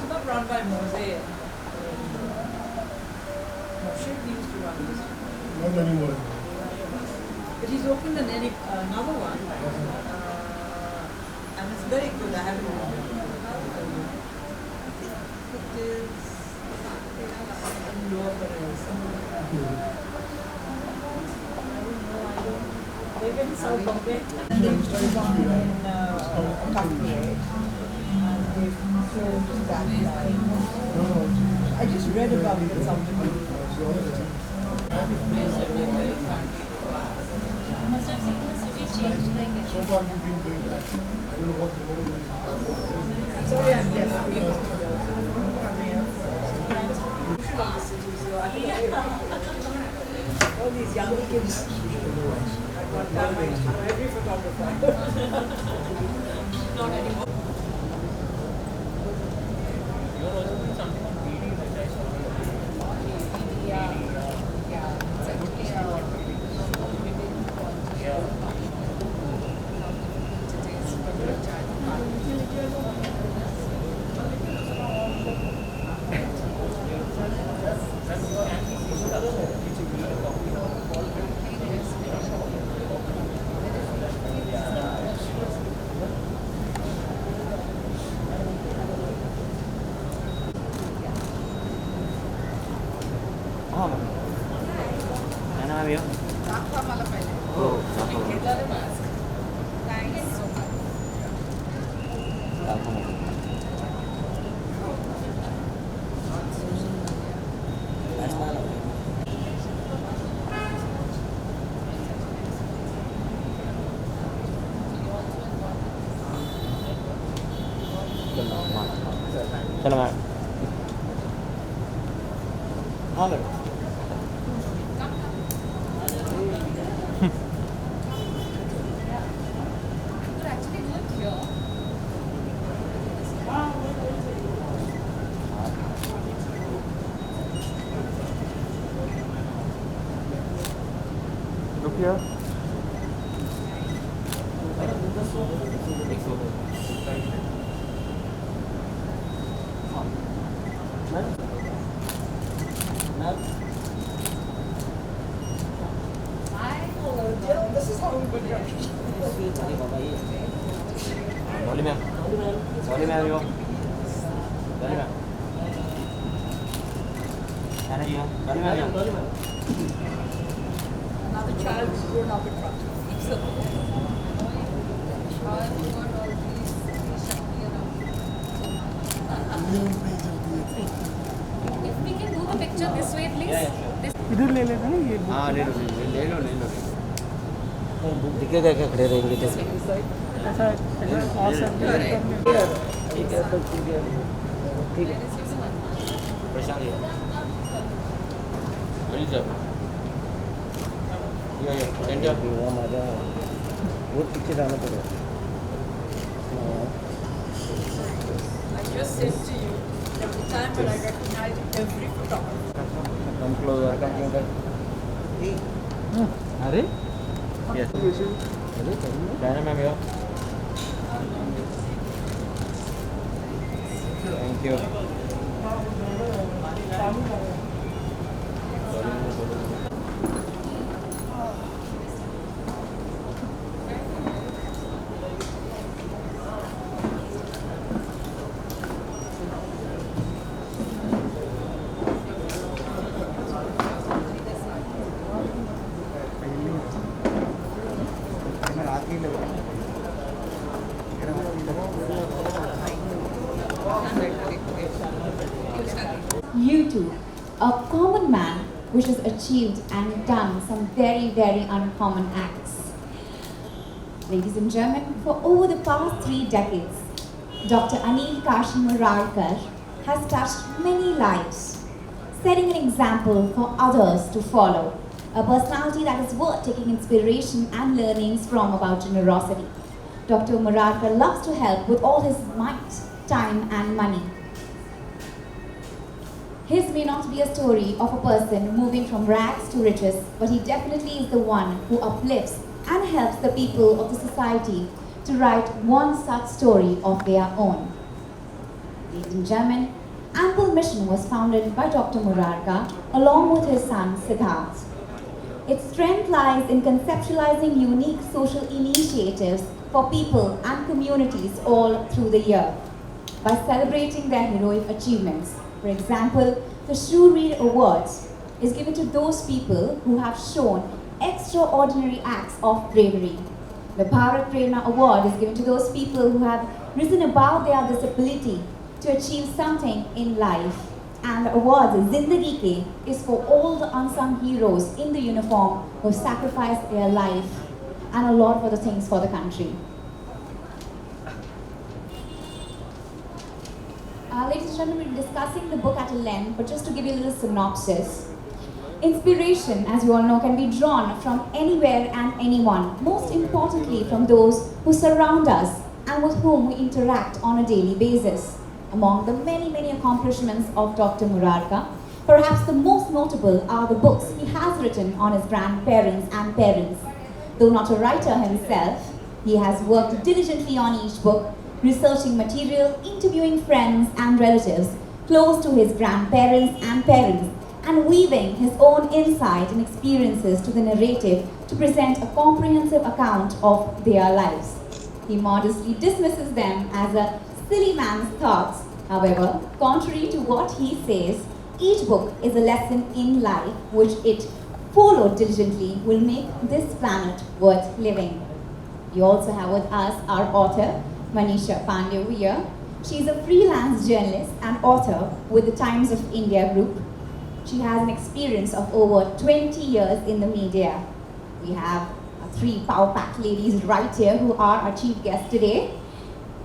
not run by Moshe. Moshe used to run this. Not anymore. But he's opened another one. And it's very good. I haven't it is in Lower Parel. They've been South Bombay. And they've moved on in Company. And they've closed that line. I just read about it something. Must have seen the city change like it. So far you've been doing that. I don't know what the role is. Sorry, I'm deaf. Of the city, so I think all these young kids. At one time, I used to know every photographer. Not anymore. क्या नाम है भैया? ओह, चलो मैं हाँ madam Look here. This is how we would go. Dolly ma'am. Dolly ma'am, you. Dolly ma'am. Dolly ma'am. Dolly ma'am. Dolly ma'am. Another child who's grown up in front of me. So, If we can do the picture this way, please. Yeah, yeah, sure. This इधर ले लेना ना ये हाँ ले लो ले लो ले लो दिखेगा क्या खड़े रहेंगे तो ऐसा ऐसा आ सकते हैं ठीक है तो ठीक है ठीक है प्रशांत ये वही सब ये टेंडर हमारा बहुत पीछे जाना पड़ेगा I just said to you, there was a time when I recognized every photographer. Come close अरे यस क्या नाम है भैया thank you You too, a common man which has achieved and done some very, very uncommon acts. Ladies and gentlemen, for over the past 3 decades, Dr. Anil Kashi Murarkar has touched many lives, setting an example for others to follow, a personality that is worth taking inspiration and learnings from about generosity. Dr. Murarkar loves to help with all his might, time and money. His may not be a story of a person moving from rags to riches, but he definitely is the one who uplifts and helps the people of the society to write one such story of their own. Ladies and gentlemen, Ample Mission was founded by Dr. Murarka along with his son Siddharth. Its strength lies in conceptualizing unique social initiatives for people and communities all through the year by celebrating their heroic achievements. For example, the Shrew Reed Awards is given to those people who have shown extraordinary acts of bravery. The Bharat Prerna Award is given to those people who have risen above their disability to achieve something in life. And the award, Zindagi Ke, is for all the unsung heroes in the uniform who have sacrificed their life and a lot for the things for the country. Ladies and gentlemen, we're discussing the book at a length, but just to give you a little synopsis. Inspiration, as you all know, can be drawn from anywhere and anyone, most importantly from those who surround us and with whom we interact on a daily basis. Among the many, many accomplishments of Dr. Murarka, perhaps the most notable are the books he has written on his grandparents and parents. Though not a writer himself, he has worked diligently on each book, researching material, interviewing friends and relatives close to his grandparents and parents, and weaving his own insight and experiences to the narrative to present a comprehensive account of their lives. He modestly dismisses them as a silly man's thoughts. However, contrary to what he says, each book is a lesson in life which, it followed diligently, will make this planet worth living. We also have with us our author, Manisha Pandey here. She is a freelance journalist and author with the Times of India Group. She has an experience of over 20 years in the media. We have three power-packed ladies right here who are our chief guests today.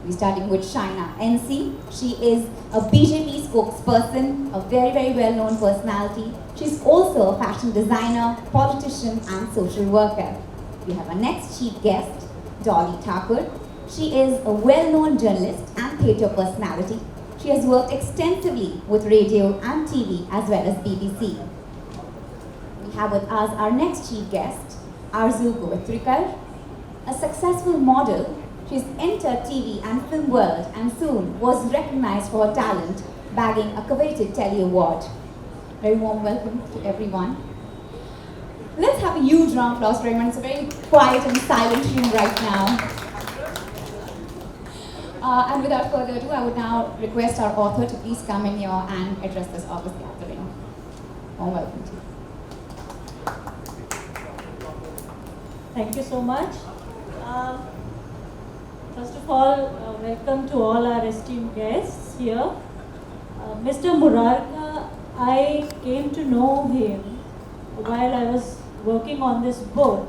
We're starting with Shaina NC. She is a BJP spokesperson, a very, very well-known personality. She's also a fashion designer, politician, and social worker. We have our next chief guest, Dolly Thakur. She is a well-known journalist and theatre personality. She has worked extensively with radio and TV as well as BBC. We have with us our next chief guest, Arzu Govitrikar, a successful model. She's entered TV and film world and soon was recognized for her talent, bagging a coveted Telly Award. Very warm welcome to everyone. Let's have a huge round of applause for everyone. It's a very quiet and silent room right now. And without further ado, I would now request our author to please come in here and address this august gathering. Warm welcome to you. Thank you so much. First of all, welcome to all our esteemed guests here. Mr. Murarka, I came to know him while I was working on this book,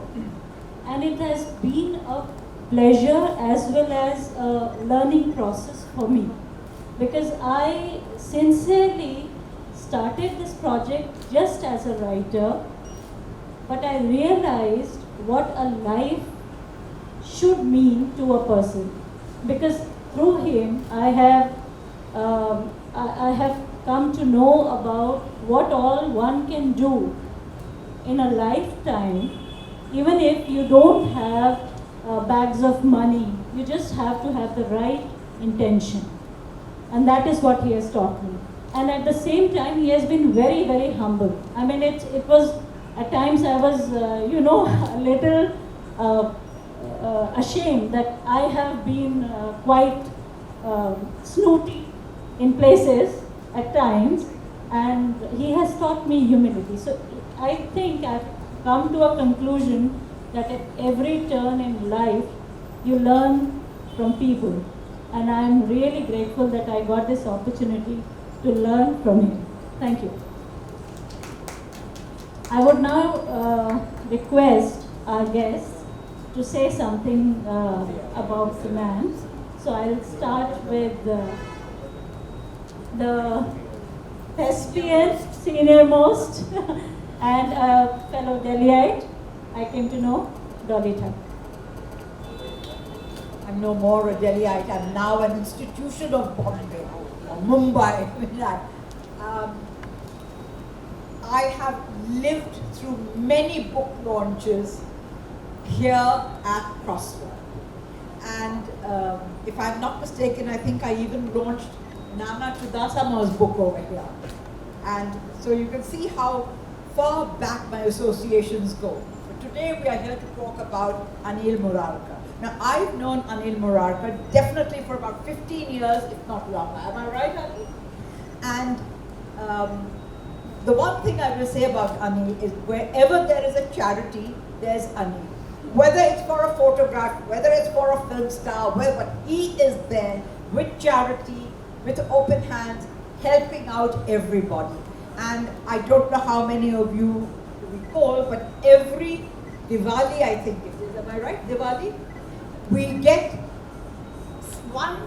and it has been a pleasure as well as a learning process for me, because I sincerely started this project just as a writer, but I realized what a life should mean to a person, because through him I have come to know about what all one can do in a lifetime, even if you don't have bags of money. You just have to have the right intention, and that is what he has taught me. And at the same time, he has been very, very humble. I mean, it was at times I was a little ashamed that I have been quite snooty in places at times, and he has taught me humility. So I think I've come to a conclusion that at every turn in life you learn from people, and I'm really grateful that I got this opportunity to learn from him. Thank you. I would now request our guests to say something about finance. So I'll start with the thespian, senior most, and a fellow Delhiite I came to know, Dolly Thakur. I'm no more a Delhiite. I'm now an institution of Bombay or Mumbai. I have lived through many book launches here at Crossword. And if I'm not mistaken, I think I even launched Nana Chudasama's book over here. And so you can see how far back my associations go. But today we are here to talk about Anil Murarka. Now I've known Anil Murarka definitely for about 15 years, if not longer. Am I right, Anil? And the one thing I will say about Anil is wherever there is a charity, there's Anil. Whether it's for a photograph, whether it's for a film star, whether he is there with charity, with open hands, helping out everybody. And I don't know how many of you recall, but every Diwali, I think it is, am I right, Diwali? We get one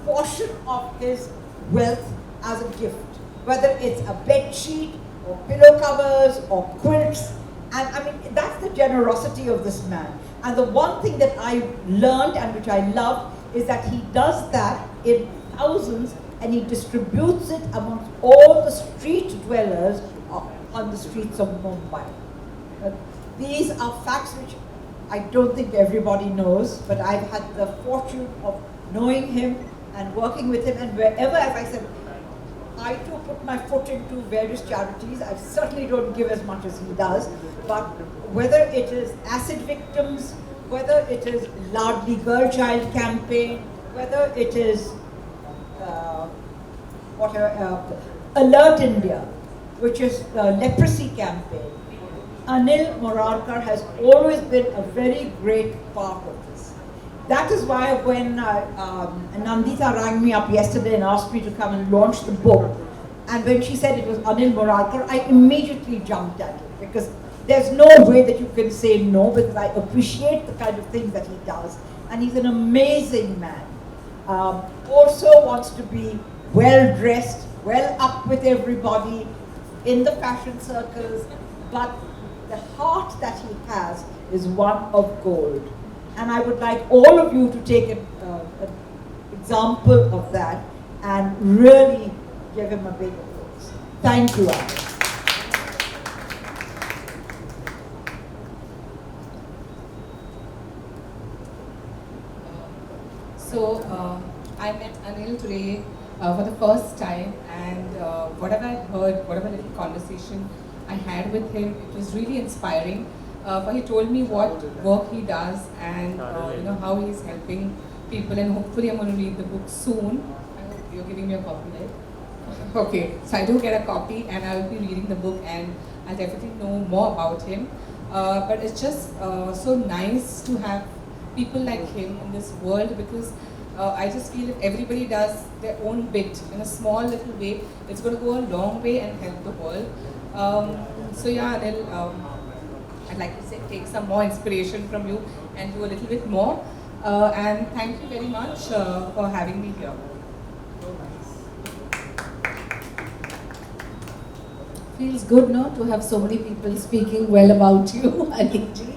portion of his wealth as a gift, whether it's a bed sheet or pillow covers or quilts. And I mean, that's the generosity of this man. And the one thing that I learned and which I loved is that he does that in thousands and he distributes it amongst all the street dwellers on the streets of Mumbai. These are facts which I don't think everybody knows, but I've had the fortune of knowing him and working with him, and wherever, as I said, I too put my foot into various charities. I certainly don't give as much as he does, but whether it is acid victims, whether it is Ladli Girl Child campaign, whether it is Alert India, which is the leprosy campaign, Anil Murarka has always been a very great part of this. That is why when Nandita rang me up yesterday and asked me to come and launch the book, and when she said it was Anil Murarka, I immediately jumped at it, because there's no way that you can say no, because I appreciate the kind of things that he does, and he's an amazing man. Also wants to be well dressed, well up with everybody, in the fashion circles, but the heart that he has is one of gold. And I would like all of you to take an example of that and really give him a big applause. Thank you, Anil. So I met Anil today for the first time, and whatever I heard, whatever little conversation I had with him, it was really inspiring. For he told me what work he does and you know how he's helping people, and hopefully I'm going to read the book soon. I hope you're giving me a copy, right? Okay, so I do get a copy and I'll be reading the book and I'll definitely know more about him. But it's just so nice to have people like him in this world, because I just feel if everybody does their own bit in a small little way, it's going to go a long way and help the world. So yeah, Anil, I'd like to say take some more inspiration from you and do a little bit more. And thank you very much for having me here. Feels good, no, to have so many people speaking well about you, Anilji.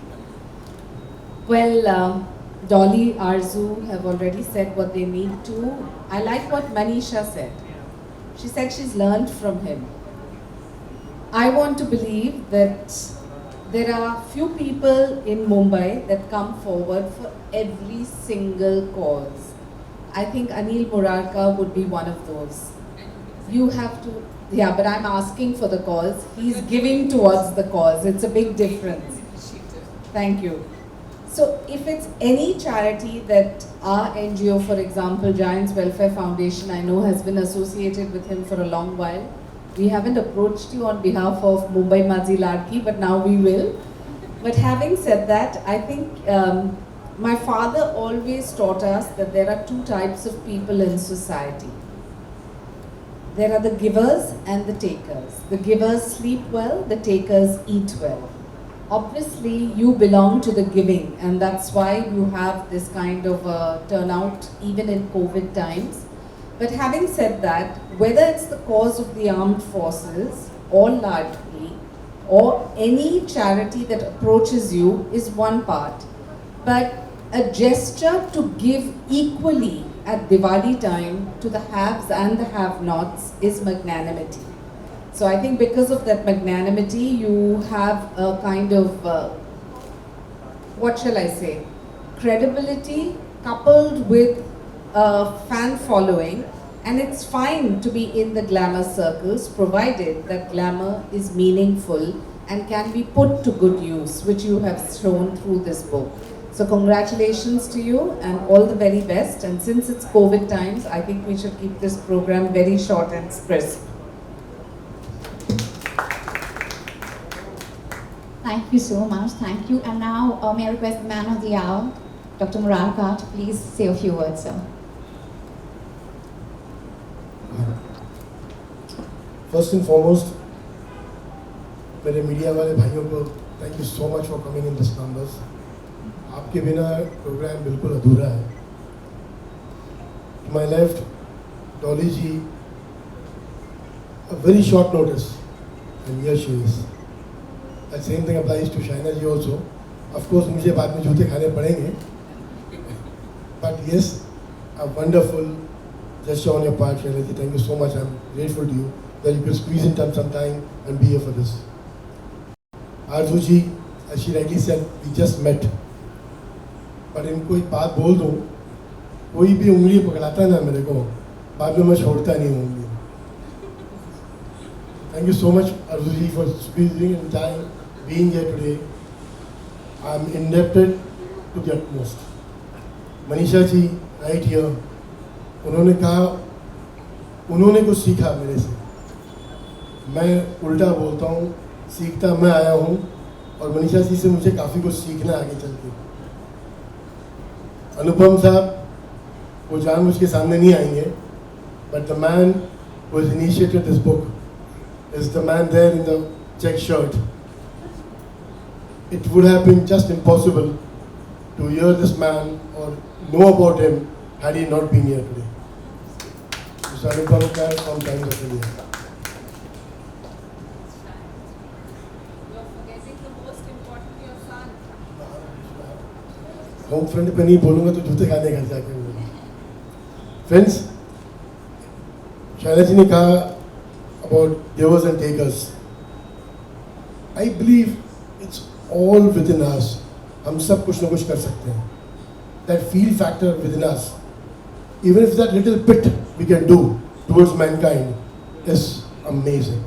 Well, Dolly, Arzu have already said what they need to. I like what Manisha said. She said she's learned from him. I want to believe that there are few people in Mumbai that come forward for every single cause. I think Anil Murarka would be one of those. You have to, yeah, but I'm asking for the cause. He's giving towards the cause. It's a big difference. Thank you. So if it's any charity that our NGO, for example, Giants Welfare Foundation, I know has been associated with him for a long while. We haven't approached you on behalf of Mumbai Mazi Ladki, but now we will. But having said that, I think my father always taught us that there are two types of people in society. There are the givers and the takers. The givers sleep well, the takers eat well. Obviously, you belong to the giving, and that's why you have this kind of turnout even in COVID times. But having said that, whether it's the cause of the armed forces or Ladki or any charity that approaches you is one part. But a gesture to give equally at Diwali time to the haves and the have-nots is magnanimity. So I think because of that magnanimity, you have a kind of, what shall I say, credibility coupled with a fan following, and it's fine to be in the glamour circles provided that glamour is meaningful and can be put to good use, which you have shown through this book. So congratulations to you and all the very best. And since it's COVID times, I think we should keep this program very short and crisp. Thank you so much. Thank you. And now, may I request the man of the hour, Dr. Murarka, to please say a few words, sir. First and foremost, मेरे media वाले भाइयों को thank you so much for coming in this numbers. आपके बिना program बिल्कुल अधूरा है. To my left, Dolly ji, a very short notice, and here she is. That same thing applies to Shaina ji also. Of course, मुझे बाद में जूते खाने पड़ेंगे. But yes, a wonderful gesture on your part, Shaina ji. Thank you so much. I'm grateful to you that you could squeeze in some time and be here for this. Arzu ji, as she rightly said, we just met. पर इनको एक बात बोल दूँ, कोई भी उंगली पकड़ाता ना मेरे को, बाद में मैं छोड़ता नहीं हूँ उंगली. Thank you so much, Arzu ji, for squeezing in time, being here today. I'm indebted to the utmost. Manisha ji, right here, उन्होंने कहा, उन्होंने कुछ सीखा मेरे से. मैं उल्टा बोलता हूँ, सीखता मैं आया हूँ, और मनीषा जी से मुझे काफ़ी कुछ सीखना आगे चल के. अनुपम साहब वो जानबूझ के सामने नहीं आएंगे, but the man who has initiated this book is the man there in the check shirt. It would have been just impossible to hear this man or know about him had he not been here today. Mr. Anupam Kar from Times of India. Home front पे नहीं बोलूँगा तो जूते खाने घर जाके बोलूँगा. Friends, Shaila जी ने कहा about givers and takers. I believe it's all within us. हम सब कुछ ना कुछ कर सकते हैं. That feel factor within us, even if that little bit we can do towards mankind, is amazing.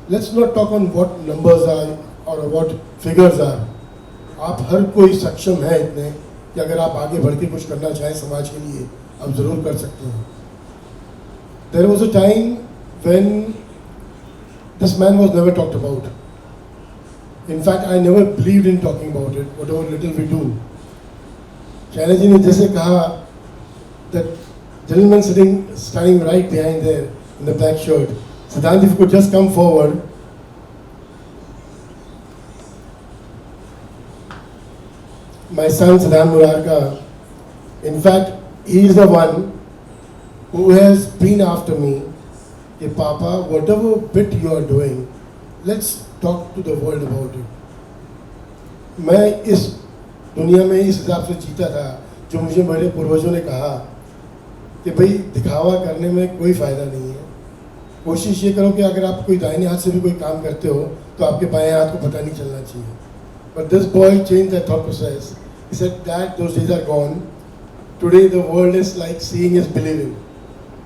Let's not talk on what numbers are or what figures are. आप हर कोई सक्षम है इतने कि अगर आप आगे बढ़ के कुछ करना चाहें समाज के लिए, आप ज़रूर कर सकते हैं. There was a time when this man was never talked about. In fact, I never believed in talking about it, whatever little we do. Shaina ji ने जैसे कहा, that gentleman standing right behind there in the black shirt, Siddhant, if you could just come forward. My son Siddhant Murarka, in fact, he is the one who has been after me. Hey, Papa, whatever bit you are doing, let's talk to the world about it. मैं इस दुनिया में इस हिसाब से जीता था जो मुझे मेरे पूर्वजों ने कहा कि भाई दिखावा करने में कोई फ़ायदा नहीं है. कोशिश ये करो कि अगर आप कोई दाहिने हाथ से भी कोई काम करते हो तो आपके बाएं हाथ को पता नहीं चलना चाहिए. But this boy changed that thought process. He said, Dad, those days are gone. Today the world is like seeing is believing.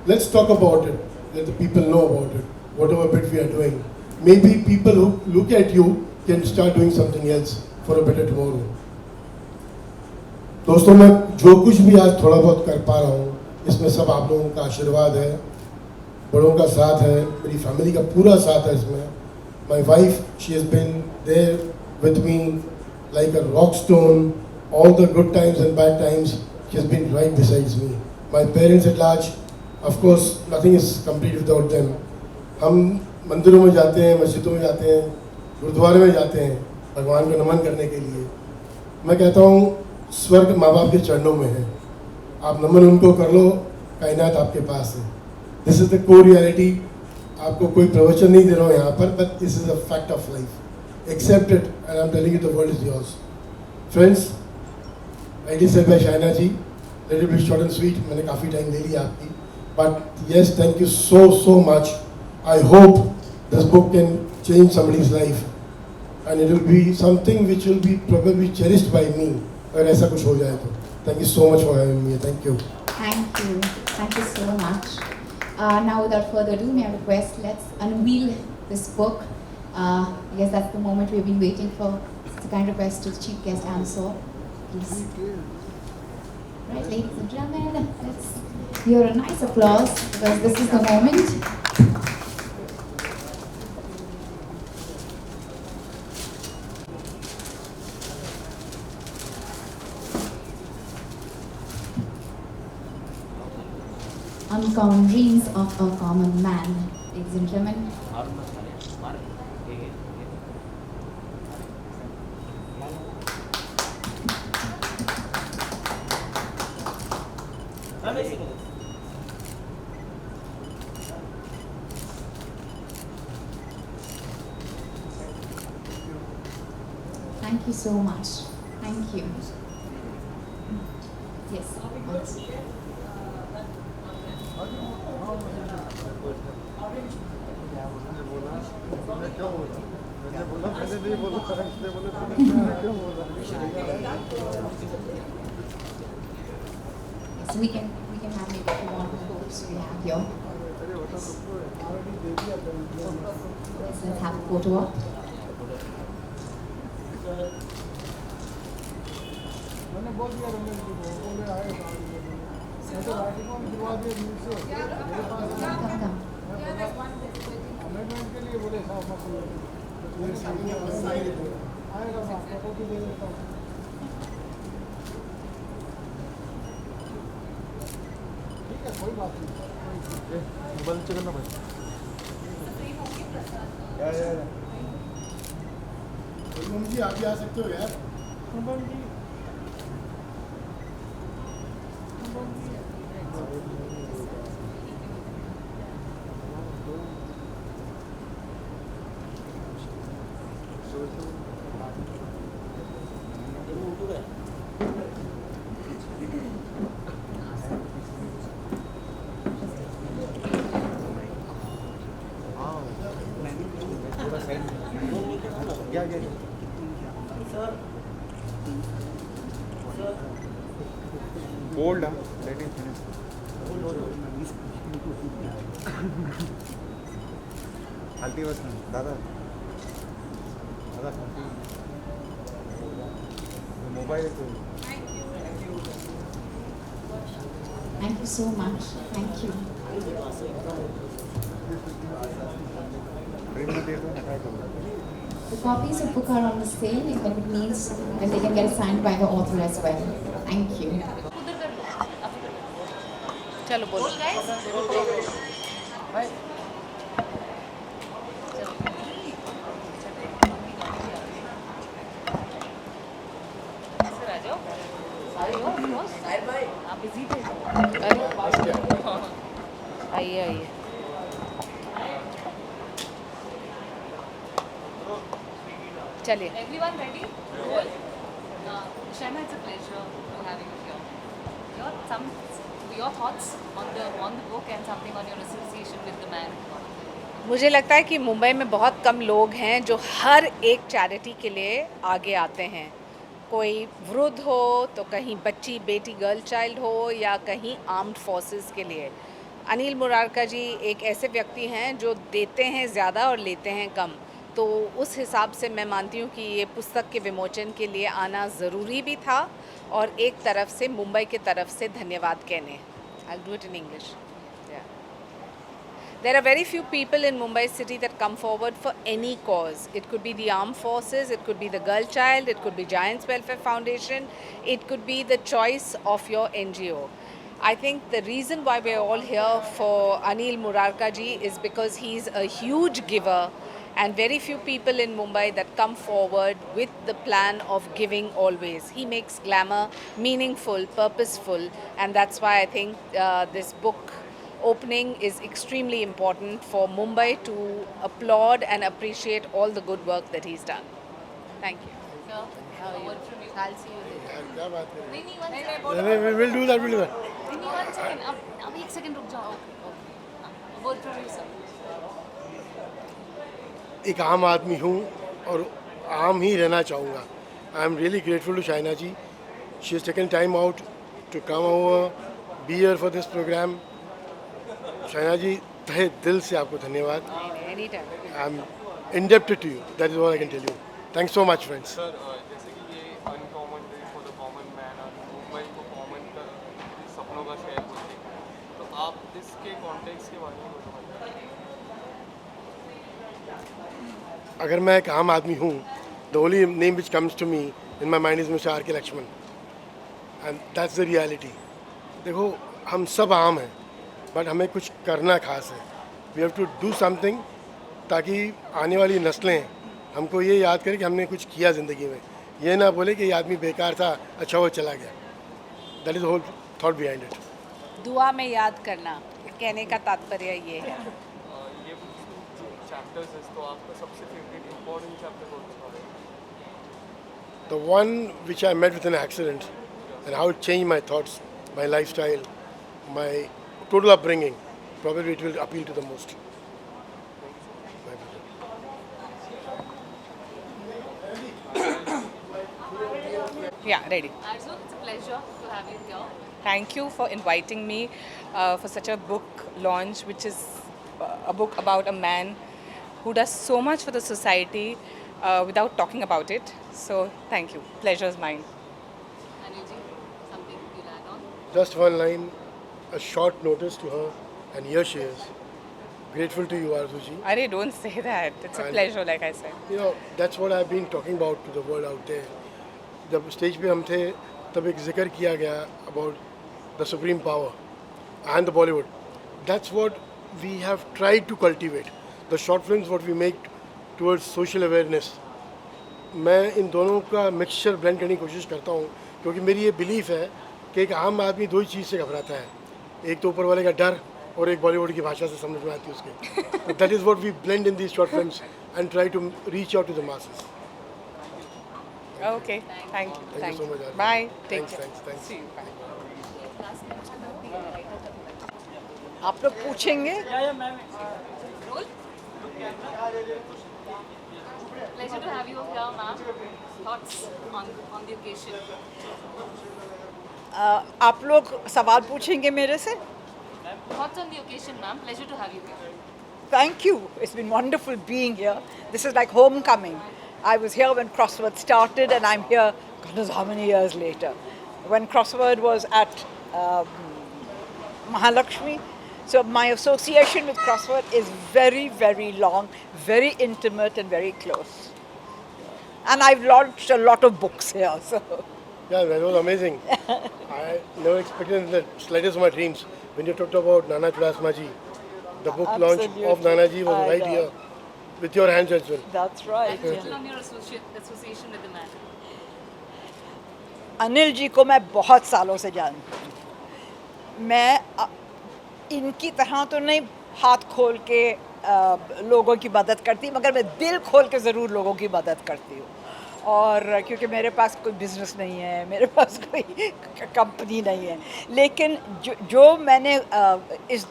Let's talk about it. Let the people know about it. Whatever bit we are doing. Maybe people who look at you can start doing something else for a better tomorrow. दोस्तों, मैं जो कुछ भी आज थोड़ा बहुत कर पा रहा हूँ, इसमें सब आप लोगों का आशीर्वाद है, बड़ों का साथ है, मेरी फैमिली का पूरा साथ है इसमें. My wife, she has been there with me like a rock stone. All the good times and bad times, she has been right beside me. My parents at large, of course, nothing is complete without them. हम मंदिरों में जाते हैं, मस्जिदों में जाते हैं, गुरुद्वारे में जाते हैं भगवान को नमन करने के लिए. मैं कहता हूँ स्वर्ग माँ बाप के चरणों में है. आप नमन उनको कर लो, कायनात आपके पास है. This is the core reality. आपको कोई प्रवचन नहीं दे रहा हूँ यहाँ पर, but this is a fact of life. Accept it and I am telling you the world is yours. Friends, rightly said by Shaina ji, little bit short and sweet. मैंने काफ़ी टाइम ले लिया आपकी, but yes, thank you so much. I hope this book can change somebody's life, and it will be something which will be probably cherished by me. अगर ऐसा कुछ हो जाए तो. Thank you so much for having me. Thank you. Thank you. Thank you so much. Now, without further ado, may I request, let's unveil this book. I guess that's the moment we've been waiting for. It's a kind request to the chief guest, Ansor. Please. Right, ladies and gentlemen, let's hear a nice applause because this is the moment. Uncommon Dreams of a Common Man. Ladies and gentlemen, thank you so much. Thank you. Yes. So we can have maybe if you want photos we have here. Yes, let's have a photo op. Come, come. जी आप भी आ सकते हो यार। Bold, let him finish. खालती बस दादा दादा खालती mobile Thank you so much. Thank you. The copies of book are on the sale, if it means that they can get signed by the author as well. Thank you. चलो बोलो आइए आइए चलिए Everyone ready? Cool. Shaina, it's a pleasure having you here. Your thoughts on the book and something on your association with the man. मुझे लगता है कि मुंबई में बहुत कम लोग हैं जो हर एक चैरिटी के लिए आगे आते हैं। कोई वृद्ध हो तो कहीं बच्ची बेटी गर्ल चाइल्ड हो या कहीं आर्म्ड फोर्सेस के लिए। अनिल मुरारका जी एक ऐसे व्यक्ति हैं जो देते हैं ज़्यादा और लेते हैं कम, तो उस हिसाब से मैं मानती हूँ कि ये पुस्तक के विमोचन के लिए आना ज़रूरी भी था और एक तरफ से मुंबई के तरफ से धन्यवाद कहने। I'll do it in English. Yeah. There are very few people in Mumbai city that come forward for any cause. It could be the armed forces, it could be the girl child, it could be Giants Welfare Foundation, it could be the choice of your NGO. I think the reason why we're all here for Anil Murarka ji is because he's a huge giver and very few people in Mumbai that come forward with the plan of giving always. He makes glamour meaningful, purposeful, and that's why I think this book opening is extremely important for Mumbai to applaud and appreciate all the good work that he's done. Thank you. Sir, a word from you. I'll see you later. क्या बात है? नहीं one second. We'll do that. नहीं 1 second. अब 1 second रुक जाओ. A word from you, sir. एक आम आदमी हूँ और आम ही रहना चाहूँगा। I am really grateful to Shaina ji. She has taken time out to come over be here for this program. Shahna ji, तहे दिल से आपको धन्यवाद. Any time. I'm indebted to you. That is all I can tell you. Thanks so much, friends. Sir जैसे कि ये uncommon day for the common man और मुंबई को कॉमन का सपनों का शहर बोलते हैं, तो आप इसके कॉन्टेक्स्ट के बारे में बताइए. अगर मैं एक आम आदमी हूँ, the only name which comes to me in my mind is Mr. R.K. Lakshman, and that's the reality. देखो, हम सब आम हैं, बट हमें कुछ करना खास है. We have to do something ताकि आने वाली नस्लें हमको ये याद करें कि हमने कुछ किया ज़िंदगी में. ये ना बोले कि ये आदमी बेकार था, अच्छा वो चला गया. That is the whole thought behind it. दुआ में याद करना, कहने का तात्पर्य ये है. ये चैप्टर्स है, तो आपका सबसे फेवरेट इम्पोर्टेंट चैप्टर कौन सा है? The one which I met with an accident and how it changed my thoughts, my lifestyle, my total upbringing, probably it will appeal to the most. Yeah, ready. Arzu, it's a pleasure to have you here. Thank you for inviting me for such a book launch, which is a book about a man who does so much for the society without talking about it. So thank you. Pleasure is mine. Anilji, something you'll add on? Just one line, a short notice to her, and here she is. Grateful to you, Arzuji. Arey, don't say that. It's a And- pleasure, like I said. You know, that's what I've been talking about to the world out there. जब stage पे हम थे तब एक जिक्र किया गया about the supreme power and the Bollywood. That's what we have tried to cultivate. The short films what we make towards social awareness. मैं इन दोनों का मिक्सचर ब्लेंड करने की कोशिश करता हूँ क्योंकि मेरी ये बिलीफ है कि एक आम आदमी दो ही चीज़ से घबराता है. एक तो ऊपर वाले का डर और एक बॉलीवुड की भाषा से समझ में आती है उसके. That is what we blend in these short films and try to reach out to the masses. Okay. Thank you. Thank you so much, Arzu. Bye. Take Thanks, care. thanks. See you. Bye. आप लोग पूछेंगे? Roll. Pleasure to have you here, ma'am. Thoughts on the occasion? आप लोग सवाल पूछेंगे मेरे से? Thoughts on the occasion, ma'am. Pleasure to have you here. Thank you. It's been wonderful being here. This is like homecoming. I was here when Crossword started and I'm here, God knows how many years later. When Crossword was at Mahalakshmi. So my association with Crossword is very, very long, very intimate and very close. And I've launched a lot of books here. So. Yeah, that was amazing. I never expected in the slightest of my dreams when you talked about Nana Chudasma Ji. The book launch of Nana Ji was right here with your hands as well. That's right. And on your association with the man? Anil ji को मैं बहुत सालों से जानती हूँ. मैं इनकी तरह तो नहीं हाथ खोल के लोगों की मदद करती, मगर मैं दिल खोल के ज़रूर लोगों की मदद करती हूँ. और क्योंकि मेरे पास कोई बिज़नेस नहीं है, मेरे पास कोई कंपनी नहीं है, लेकिन जो मैंने इस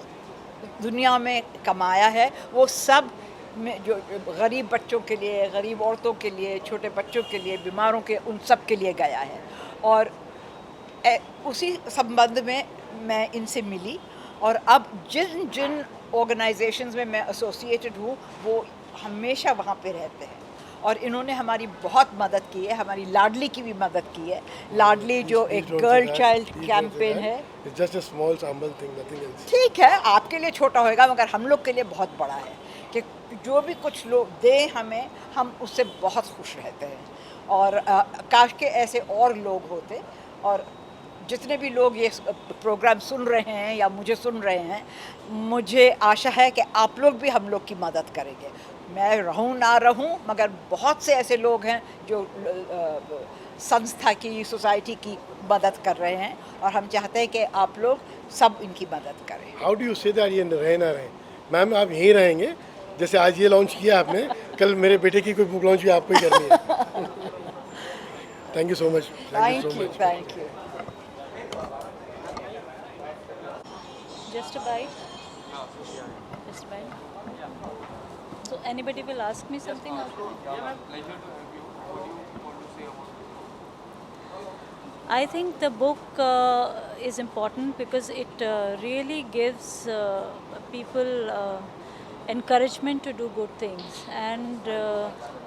दुनिया में कमाया है वो सब में जो गरीब बच्चों के लिए, गरीब औरतों के लिए, छोटे बच्चों के लिए, बीमारों के, उन सब के लिए गया है. और उसी संबंध में मैं इनसे मिली और अब जिन जिन ऑर्गेनाइजेशंस में मैं एसोसिएटेड हूँ वो हमेशा वहाँ पे रहते हैं और इन्होंने हमारी बहुत मदद की है. हमारी लाडली की भी मदद की है. लाडली जो एक गर्ल चाइल्ड कैंपेन है. ठीक है, आपके लिए छोटा होगा मगर हम लोग के लिए बहुत बड़ा है कि जो भी कुछ लोग दें हमें, हम उससे बहुत खुश रहते हैं. और काश के ऐसे और लोग होते. और जितने भी लोग ये प्रोग्राम सुन रहे हैं या मुझे सुन रहे हैं, मुझे आशा है कि आप लोग भी हम लोग की मदद करेंगे. मैं रहूं ना रहूं मगर बहुत से ऐसे लोग हैं जो संस्था की, सोसाइटी की मदद कर रहे हैं और हम चाहते हैं कि आप लोग सब इनकी मदद करें. How do you say that ये रहे ना रहे? मैम आप यहीं रहेंगे, जैसे आज ये लॉन्च किया आपने, कल मेरे बेटे की कोई बुक लॉन्च भी आपको ही करनी है. Thank you so much. Thank you. Just a bite. Just a bite. So anybody will ask me something? I think the book is important because it really gives people encouragement to do good things, and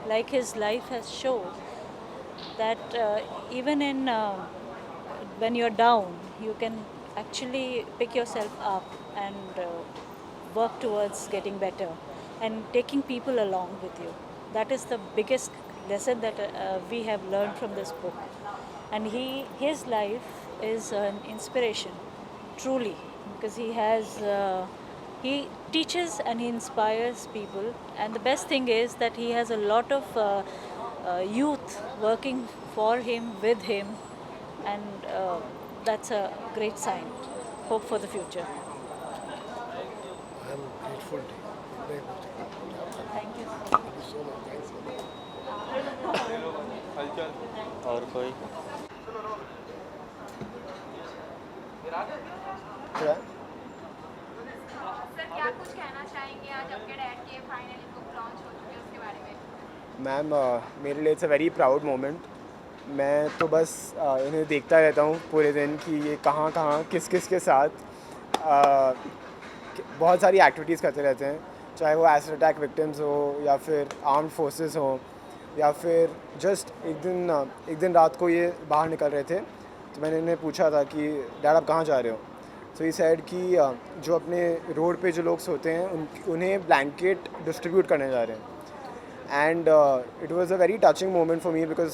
like his life has shown that even in when you're down, you can actually pick yourself up and work towards getting better and taking people along with you. That is the biggest lesson that we have learned from this book. And his life is an inspiration, truly, because he teaches and he inspires people. And the best thing is that he has a lot of youth working for him, with him, and that's a great sign. Hope for the future. I'm grateful to you. Very much. Thank you. Thank you so much. Thanks a lot. और कोई sir क्या कुछ कहना चाहेंगे आज आपके dad के finally book launch हो चुके हैं उसके बारे में? मैम मेरे लिए it's a very proud moment. मैं तो बस इन्हें देखता रहता हूँ पूरे दिन कि ये कहाँ कहाँ किस किस के साथ बहुत सारी एक्टिविटीज़ करते रहते हैं, चाहे वो एसिड अटैक विक्टिम्स हो या फिर आर्म्ड फोर्सेस हो या फिर जस्ट एक दिन रात को ये बाहर निकल रहे थे तो मैंने इन्हें पूछा था कि डैड आप कहाँ जा रहे हो। सो ये साइड कि जो अपने रोड पे जो लोग सोते हैं उन्हें ब्लैंकेट डिस्ट्रीब्यूट करने जा रहे हैं। And it was a very touching moment for me because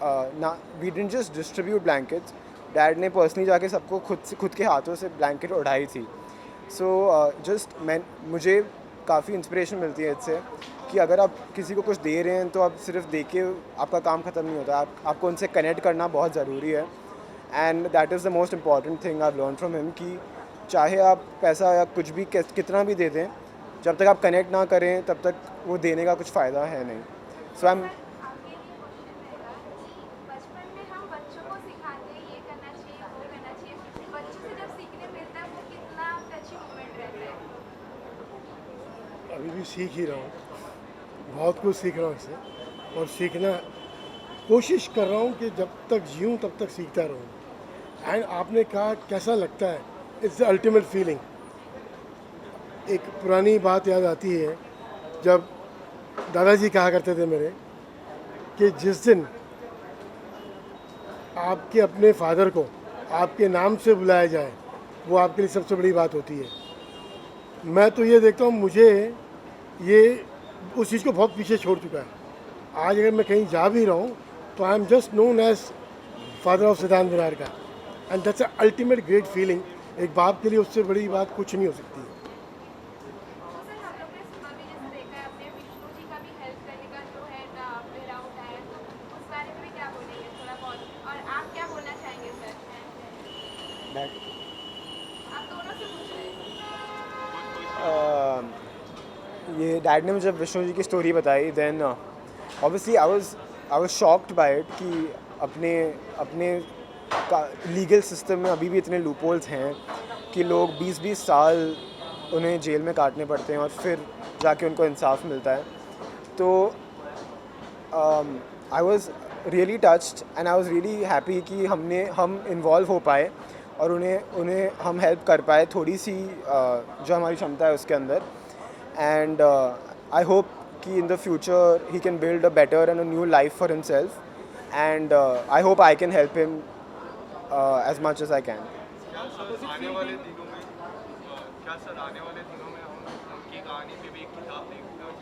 we didn't just distribute blankets, dad ने पर्सनली जाके सबको खुद के हाथों से ब्लैंकेट उठाई थी। सो मुझे काफ़ी इंस्पिरेशन मिलती है इससे कि अगर आप किसी को कुछ दे रहे हैं तो आप सिर्फ दे के आपका काम ख़त्म नहीं होता, आपको उनसे कनेक्ट करना बहुत ज़रूरी है। And that is the most important thing I learn from him कि चाहे आप पैसा या कुछ भी कितना भी दे दें, जब तक आप कनेक्ट ना करें तब तक वो देने का कुछ फ़ायदा है नहीं। सो आई एम अभी भी सीख ही रहा हूँ, बहुत कुछ सीख रहा हूँ इससे, और सीखना कोशिश कर रहा हूँ कि जब तक जीऊँ तब तक सीखता रहूँ। एंड आपने कहा कैसा लगता है, इट्स द अल्टीमेट फीलिंग। एक पुरानी बात याद आती है जब दादाजी कहा करते थे मेरे कि जिस दिन आपके अपने फादर को आपके नाम से बुलाया जाए वो आपके लिए सबसे बड़ी बात होती है। मैं तो ये देखता हूँ मुझे ये उस चीज़ को बहुत पीछे छोड़ चुका है। आज अगर मैं कहीं जा भी रहा हूँ तो I am just known as father of Siddhant Vinar का, and that's a ultimate great feeling. एक बाप के लिए उससे बड़ी बात कुछ नहीं हो सकती है। ये डैड ने मुझे विष्णु जी की स्टोरी बताई, then obviously I was shocked by it कि अपने लीगल सिस्टम में अभी भी इतने लूपहोल्स हैं कि लोग 20-20 साल उन्हें जेल में काटने पड़ते हैं और फिर जाके उनको इंसाफ मिलता है। तो I was really touched and I was really happy कि हम इन्वॉल्व हो पाए और उन्हें हम हेल्प कर पाए थोड़ी सी जो हमारी क्षमता है उसके अंदर। एंड आई होप कि in the future he can build a better and a new life for himself, and I hope I can help him as much as I can. आने वाले दिनों में क्या सर आने वाले दिनों में हम उनकी कहानी पे भी एक किताब देखते हैं?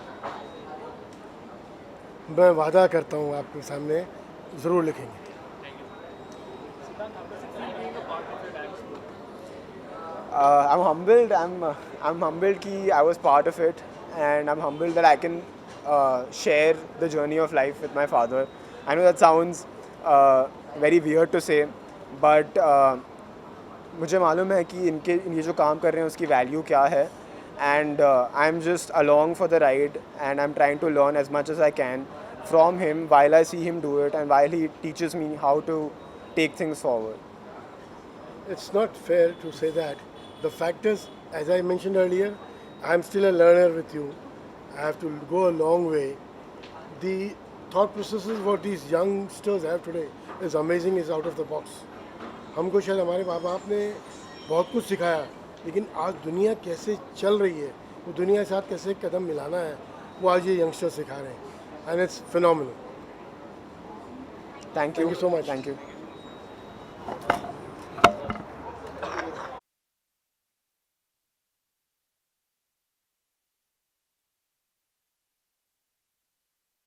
मैं वादा करता हूँ आपके सामने ज़रूर लिखेंगे। I'm humbled. I'm humbled कि I was part of it, and I'm humbled that I can share the journey of life with my father. I know that sounds very weird to say, but मुझे मालूम है कि ये जो काम कर रहे हैं उसकी वैल्यू क्या है, and I'm just along for the ride, and I'm trying to learn as much as I can from him while I see him do it and while he teaches me how to take things forward. It's not fair to say that. The fact is, as I mentioned earlier, I'm still a learner with you. I have to go a long way. The thought processes what these youngsters have today is amazing, is out of the box. हमको शायद हमारे माँ बाप ने बहुत कुछ सिखाया, लेकिन आज दुनिया कैसे चल रही है, वो दुनिया के साथ कैसे कदम मिलाना है, वो आज ये यंगस्टर सिखा रहे हैं. And it's phenomenal. Thank you so much. Thank you.